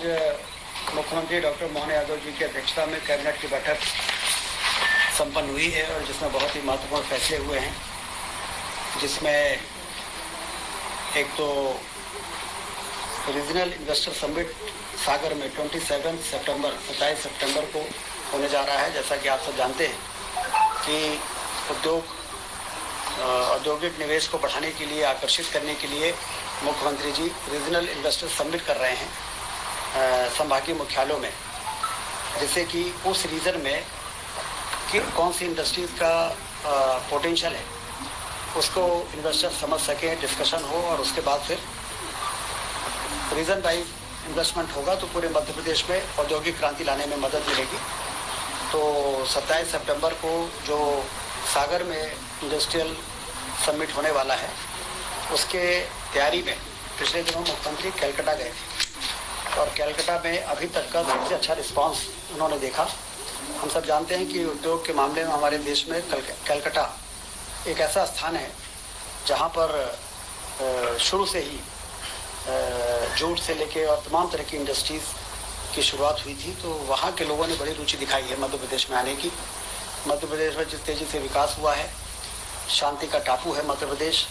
मुख्यमंत्री डॉक्टर मोहन यादव जी की अध्यक्षता में कैबिनेट की बैठक संपन्न हुई है और जिसमें बहुत ही महत्वपूर्ण फैसले हुए हैं, जिसमें एक तो रीजनल इन्वेस्टर समिट सागर में 27 सितंबर को होने जा रहा है। जैसा कि आप सब जानते हैं कि औद्योगिक निवेश को बढ़ाने के लिए, आकर्षित करने के लिए मुख्यमंत्री जी रीजनल इन्वेस्टर समिट कर रहे हैं संभागीय मुख्यालयों में, जिससे कि उस रीजन में कि कौन सी इंडस्ट्रीज का पोटेंशियल है उसको इन्वेस्टर समझ सकें, डिस्कशन हो और उसके बाद फिर रीजन वाइज इन्वेस्टमेंट होगा तो पूरे मध्य प्रदेश में औद्योगिक क्रांति लाने में मदद मिलेगी। तो 27 सितंबर को जो सागर में इंडस्ट्रियल समिट होने वाला है, उसके तैयारी में पिछले दिनों मुख्यमंत्री कलकत्ता गए थे और कलकत्ता में अभी तक का सबसे अच्छा रिस्पांस उन्होंने देखा। हम सब जानते हैं कि उद्योग के मामले में हमारे देश में कलकत्ता एक ऐसा स्थान है जहां पर शुरू से ही जूट से लेके और तमाम तरह की इंडस्ट्रीज की शुरुआत हुई थी। तो वहाँ के लोगों ने बड़ी रुचि दिखाई है मध्य प्रदेश में आने की। मध्य प्रदेश में जिस तेज़ी से विकास हुआ है, शांति का टापू है मध्य प्रदेश,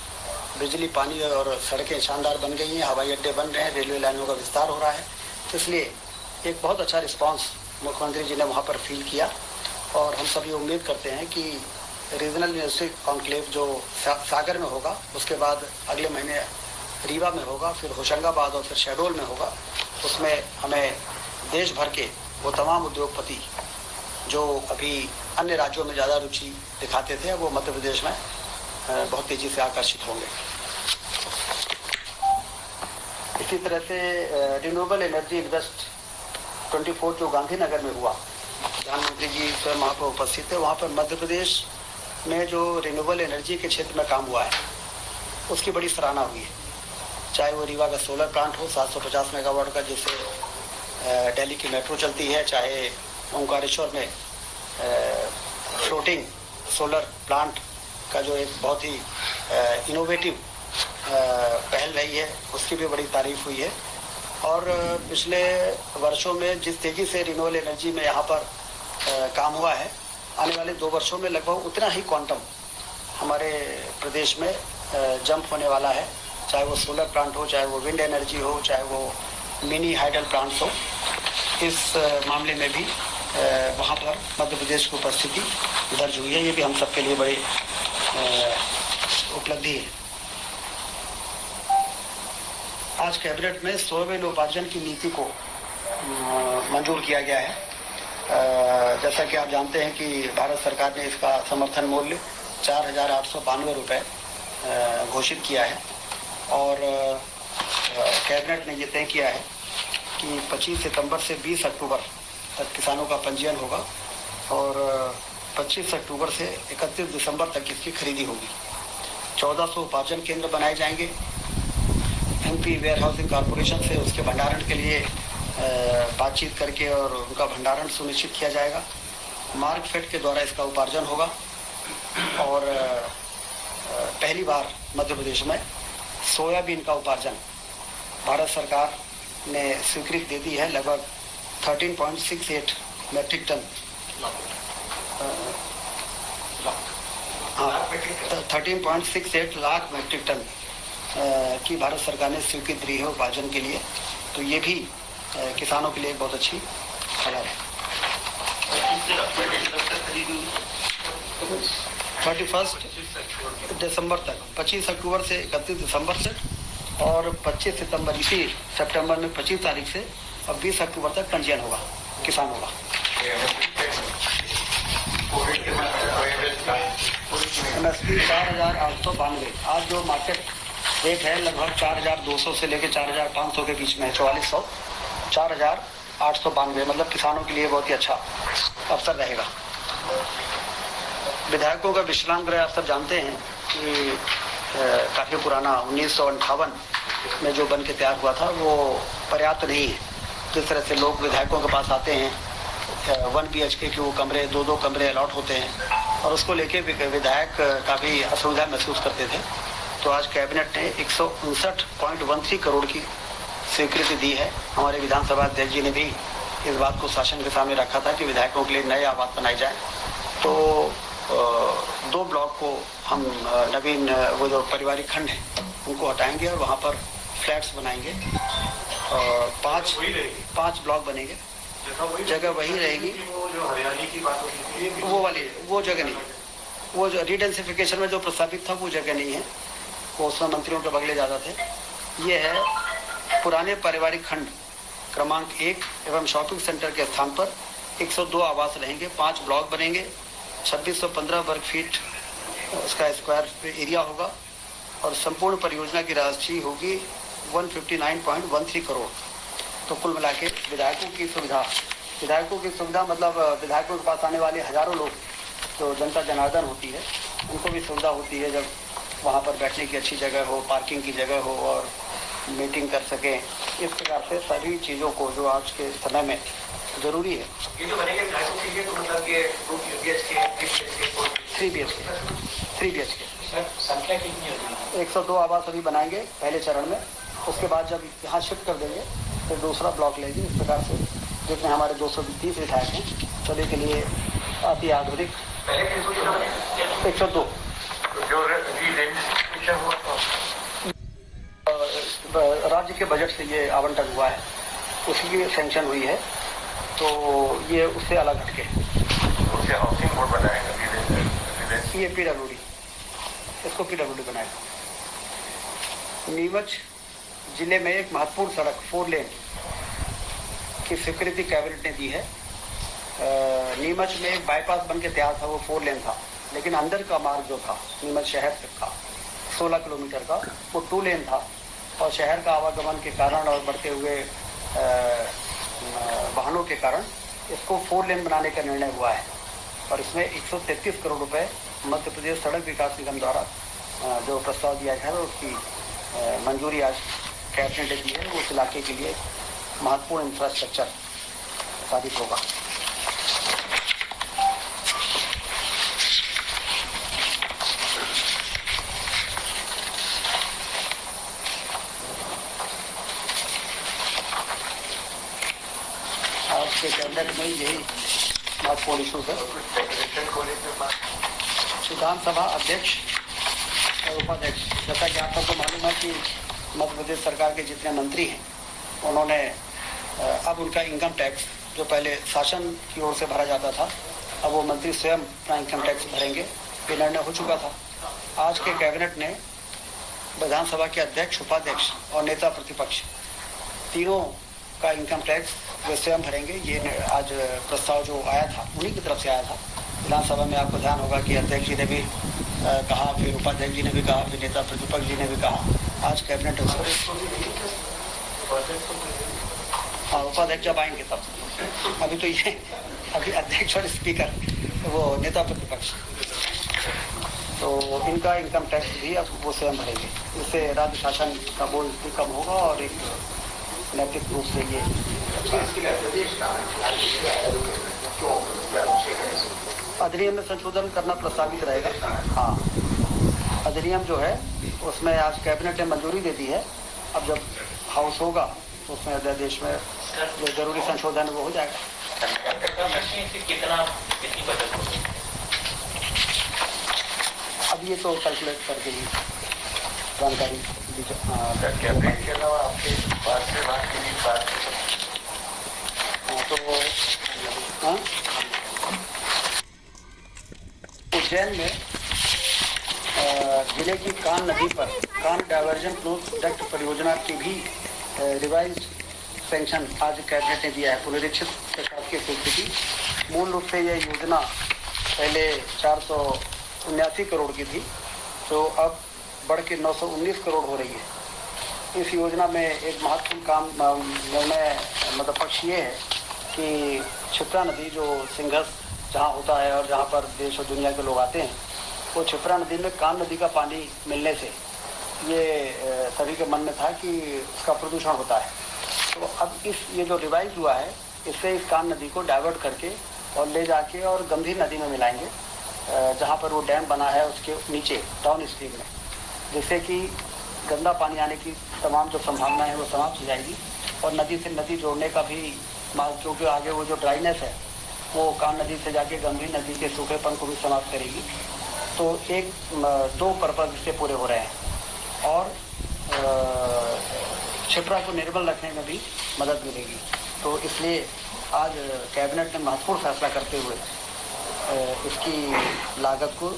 बिजली, पानी और सड़कें शानदार बन गई हैं, हवाई अड्डे बन रहे हैं, रेलवे लाइनों का विस्तार हो रहा है। तो इसलिए एक बहुत अच्छा रिस्पांस मुख्यमंत्री जी ने वहाँ पर फील किया और हम सब ये उम्मीद करते हैं कि रीजनल यूनिवर्सिटी कॉन्क्लेव जो सागर में होगा, उसके बाद अगले महीने रीवा में होगा, फिर होशंगाबाद और फिर शहडोल में होगा। उसमें हमें देश भर के वो तमाम उद्योगपति जो अभी अन्य राज्यों में ज़्यादा रुचि दिखाते थे, वो मध्य प्रदेश में बहुत तेज़ी से आकर्षित होंगे। इसी तरह से रिन्यूएबल एनर्जी इन्वेस्ट 24 जो गांधीनगर में हुआ, प्रधानमंत्री जी स्वयं वहाँ पर उपस्थित थे। वहाँ पर मध्य प्रदेश में जो रिन्यूएबल एनर्जी के क्षेत्र में काम हुआ है उसकी बड़ी सराहना हुई है। चाहे वो रीवा का सोलर प्लांट हो 750 मेगावाट का, जिससे दिल्ली की मेट्रो चलती है, चाहे ओंकारेश्वर में फ्लोटिंग सोलर प्लांट का जो एक बहुत ही इनोवेटिव पहल रही है, उसकी भी बड़ी तारीफ हुई है। और पिछले वर्षों में जिस तेज़ी से रिन्यूएबल एनर्जी में यहाँ पर काम हुआ है, आने वाले 2 वर्षों में लगभग उतना ही क्वांटम हमारे प्रदेश में जंप होने वाला है। चाहे वो सोलर प्लांट हो, चाहे वो विंड एनर्जी हो, चाहे वो मिनी हाइडल प्लांट्स हो, इस मामले में भी वहाँ पर मध्य प्रदेश की उपस्थिति दर्ज हुई है। ये भी हम सबके लिए बड़ी उपलब्धि है। आज कैबिनेट में सोयाबीन उपार्जन की नीति को मंजूर किया गया है। जैसा कि आप जानते हैं कि भारत सरकार ने इसका समर्थन मूल्य 4,892 रुपये घोषित किया है और कैबिनेट ने ये तय किया है कि 25 सितंबर से 20 अक्टूबर तक किसानों का पंजीयन होगा और 25 अक्टूबर से 31 दिसंबर तक इसकी खरीदी होगी। 1400 उपार्जन केंद्र बनाए जाएंगे। एमपी वेयर हाउसिंग कॉरपोरेशन से उसके भंडारण के लिए बातचीत करके और उनका भंडारण सुनिश्चित किया जाएगा। मार्कफेड के द्वारा इसका उपार्जन होगा और पहली बार मध्य प्रदेश में सोयाबीन का उपार्जन भारत सरकार ने स्वीकृति दे दी है। लगभग 13.68 metric ton 13.68 lakh metric ton की भारत सरकार ने स्वीकृति दी है उपार्जन के लिए। तो ये भी किसानों के लिए एक बहुत अच्छी खबर है। 31 दिसंबर तक, 25 अक्टूबर से 31 दिसंबर तक और 25 सितंबर, इसी सितंबर में 25 तारीख से और 20 अक्टूबर तक पंजीयन होगा किसानों का। MSP 4,892। आज जो मार्केट रेट है लगभग 4,200 से लेकर 4,500 के बीच में है। 4400 4,892, मतलब किसानों के लिए बहुत ही अच्छा अवसर रहेगा। विधायकों का विश्राम गृह आप सब जानते हैं कि काफ़ी पुराना 1958 में जो बन के तैयार हुआ था वो पर्याप्त नहीं है। जिस तरह से लोग विधायकों के पास आते हैं, 1 BHK के वो कमरे, 2-2 कमरे अलॉट होते हैं और उसको लेके विधायक काफ़ी असुविधा महसूस करते थे। तो आज कैबिनेट ने 159.13 करोड़ की स्वीकृति दी है। हमारे विधानसभा अध्यक्ष जी ने भी इस बात को शासन के सामने रखा था कि विधायकों के लिए नए आवास बनाए जाए। तो 2 ब्लॉक को हम नवीन वो जो पारिवारिक खंड है उनको हटाएंगे और वहाँ पर फ्लैट्स बनाएंगे और 5 ब्लॉक बनेंगे। जगह वही रहेगी। वो जो हरियाली की बात होती थी वो जगह नहीं, वो जो रिडेंसिफिकेशन में जो प्रस्तावित था वो जगह नहीं है, वो उसमें मंत्रियों के बगले ज़्यादा थे। ये है पुराने पारिवारिक खंड क्रमांक 1 एवं शॉपिंग सेंटर के स्थान पर 102 आवास रहेंगे, 5 ब्लॉक बनेंगे, 2615 वर्ग फीट उसका स्क्वायर एरिया होगा और संपूर्ण परियोजना की राशि होगी 159.13 करोड़। तो कुल मिला के विधायकों की सुविधा मतलब विधायकों के पास आने वाले हजारों लोग जो जनता जनार्दन होती है उनको भी सुविधा होती है जब वहाँ पर बैठने की अच्छी जगह हो, पार्किंग की जगह हो और मीटिंग कर सकें। इस प्रकार से सभी चीज़ों को जो आज के समय में जरूरी है। ये जो बनेंगे विधायकों के लिए तो मतलब ये 3 BHK संख्या कितनी होगी? 102 आवास अभी बनाएंगे पहले चरण में, उसके बाद जब यहाँ शिफ्ट कर देंगे फिर दूसरा ब्लॉक लेंगे। इस प्रकार से जितने हमारे 230 विधायक हैं सभी के लिए अति आधुनिक 102 राज्य के बजट से ये आवंटन हुआ है, उसी की सैंक्शन हुई है, तो ये उससे अलग हटके हाउसिंग बोर्ड बनाएगा ये PWD, इसको PWD बनाएगा। नीमच जिले में एक महत्वपूर्ण सड़क 4 लेन की स्वीकृति कैबिनेट ने दी है। नीमच में एक बाईपास बन के तैयार था, वो 4 लेन था, लेकिन अंदर का मार्ग जो था नीमच शहर तक का 16 किलोमीटर का वो 2 लेन था और शहर का आवागमन के कारण और बढ़ते हुए वाहनों के कारण इसको 4 लेन बनाने का निर्णय हुआ है और इसमें 133 करोड़ रुपए मध्य प्रदेश सड़क विकास निगम द्वारा जो प्रस्ताव दिया गया है उसकी मंजूरी आज कैबिनेट ने दी है। उस इलाके के लिए महत्वपूर्ण इंफ्रास्ट्रक्चर साबित होगा। आज के कैबिनेट में यही महत्वपूर्ण इशूज है। विधानसभा अध्यक्ष और उपाध्यक्ष, जैसा कि आप सबको मालूम है कि मध्य प्रदेश सरकार के जितने मंत्री हैं उन्होंने अब उनका इनकम टैक्स जो पहले शासन की ओर से भरा जाता था, अब वो मंत्री स्वयं अपना इनकम टैक्स भरेंगे। ये निर्णय हो चुका था। आज के कैबिनेट ने विधानसभा के अध्यक्ष, उपाध्यक्ष और नेता प्रतिपक्ष तीनों का इनकम टैक्स वे स्वयं भरेंगे। ये आज प्रस्ताव जो आया था उन्हीं की तरफ से आया था विधानसभा में। आपको ध्यान होगा कि अध्यक्ष जी ने भी कहा, फिर उपाध्यक्ष जी ने भी कहा, फिर नेता प्रतिपक्ष जी ने भी कहा। आज कैबिनेट हाँ, उपाध्यक्ष जब आएंगे तब, अभी तो ये अभी अध्यक्ष और स्पीकर वो नेता प्रतिपक्ष, तो इनका इनकम टैक्स भी अब वो स्वयं भरेंगे। इससे राज्य शासन का बोझ भी कम होगा और एक नैतिक रूप से ये अधिनियम में संशोधन करना प्रस्तावित रहेगा। हाँ, अधिनियम जो है उसमें आज कैबिनेट ने मंजूरी दे दी है। अब जब हाउस होगा तो उसमें अध्यादेश में जो जरूरी संशोधन वो हो जाएगा। अब ये तो कैलकुलेट करके ही जानकारी तो उज्जैन में जिले की कान नदी पर कान डायवर्जन प्रोजेक्ट परियोजना की भी रिवाइज सैंक्शन आज कैबिनेट ने दिया है। पुनरीक्षित प्रशासकीय स्वीकृति। मूल रूप से यह योजना पहले 479 करोड़ की थी, तो अब बढ़ के 919 करोड़ हो रही है। इस योजना में एक महत्वपूर्ण काम निर्णय मतलब पक्ष ये है कि क्षिप्रा नदी जो संघर्ष जहाँ होता है और जहाँ पर देश और दुनिया के लोग आते हैं, वो क्षिप्रा नदी में कान नदी का पानी मिलने से ये सभी के मन में था कि उसका प्रदूषण होता है। तो अब ये जो रिवाइज हुआ है, इससे इस कान नदी को डाइवर्ट करके और ले जाके और गंभीर नदी में मिलाएंगे, जहाँ पर वो डैम बना है उसके नीचे डाउन स्ट्रीम में, जिससे कि गंदा पानी आने की तमाम जो संभावना है वो समाप्त हो जाएगी और नदी से नदी जोड़ने का भी क्योंकि आगे वो जो ड्राइनेस है वो कान नदी से जाके गंभीर नदी के सूखेपन को भी समाप्त करेगी। तो दो पर्पज इससे पूरे हो रहे हैं और क्षिप्रा को निर्मल रखने में भी मदद मिलेगी। तो इसलिए आज कैबिनेट ने महत्वपूर्ण फैसला करते हुए इसकी लागत को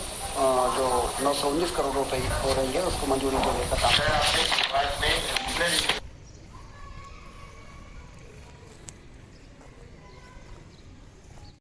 जो 919 करोड़ रुपए हो रही है उसको मंजूरी देने का काम।